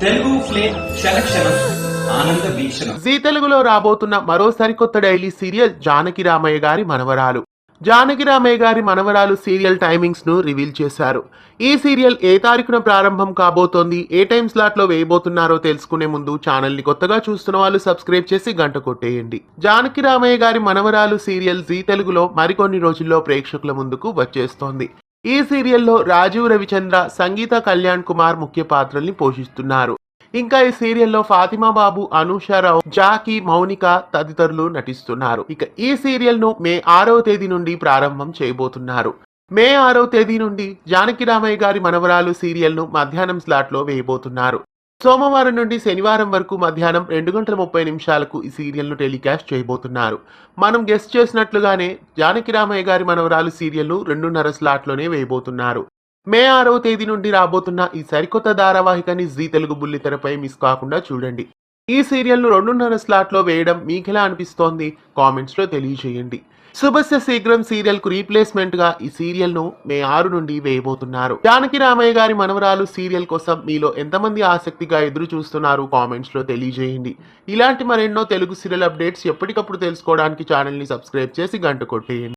Telugu flame క్షణక్షణం ఆనంద వీక్షణం. G తెలుగులో రాబోతున్న మరో సరికొత్త డైలీ సీరియల్ జానకి రామయ్య గారి మనవరాలు. జానకి రామయ్య గారి మనవరాలు సీరియల్ టైమింగ్స్ ను రివీల్ చేశారు. ఈ సీరియల్ ఏ తారీఖున ప్రారంభం కాబోతోంది, ఏ టైం స్లాట్ లో వేయబోతున్నారో తెలుసుకునే ముందు ఛానల్ ని కొత్తగా చూస్తున్న వాళ్ళు సబ్స్క్రైబ్ చేసి గంట కొట్టేయండి. జానకి రామయ్య గారి మనవరాలు సీరియల్ జీ తెలుగులో మరికొన్ని రోజుల్లో ప్రేక్షకుల ముందుకు వచ్చేస్తోంది. ఈ సీరియల్లో రాజీవ్ రవిచంద్ర, సంగీత కళ్యాణ్ కుమార్ ముఖ్య పాత్రల్ని పోషిస్తున్నారు. ఇంకా ఈ సీరియల్లో ఫాతిమా బాబు, అనూషారావు, జాకీ, మౌనిక తదితరులు నటిస్తున్నారు. ఇక ఈ సీరియల్ ను మే 6వ తేదీ నుండి ప్రారంభం చేయబోతున్నారు. మే 6వ తేదీ నుండి జానకి రామయ్య గారి మనవరాలు సీరియల్ ను మధ్యాహ్నం స్లాట్ లో వేయబోతున్నారు. సోమవారం నుండి శనివారం వరకు మధ్యాహ్నం 2:30 ఈ సీరియల్ ను టెలికాస్ట్ చేయబోతున్నారు. మనం గెస్ట్ చేసినట్లుగానే జానకి రామయ్య గారి మనవరాలు సీరియల్ ను 2:30 స్లాట్ లోనే వేయబోతున్నారు. మే 6వ తేదీ నుండి రాబోతున్న ఈ సరికొత్త ధారావాహికని జీ తెలుగు బుల్లితెరపై మిస్ కాకుండా చూడండి. ఈ సీరియల్ ను 2:30 స్లాట్ లో వేయడం మీకెలా అనిపిస్తోంది కామెంట్స్ లో తెలియజేయండి. శుభస్య శీఘ్రం సీరియల్ కు రీప్లేస్మెంట్ గా ఈ సీరియల్ ను మే 6 నుండి వేయబోతున్నారు. జానకి రామయ్య గారి మనవరాలు సీరియల్ కోసం మీలో ఎంతమంది ఆసక్తిగా ఎదురు చూస్తున్నారు కామెంట్స్ లో తెలియజేయండి. ఇలాంటి మరెన్నో తెలుగు సీరియల్ అప్డేట్స్ ఎప్పటికప్పుడు తెలుసుకోవడానికి ఛానల్ ని సబ్స్క్రైబ్ చేసి గంట కొట్టేయండి.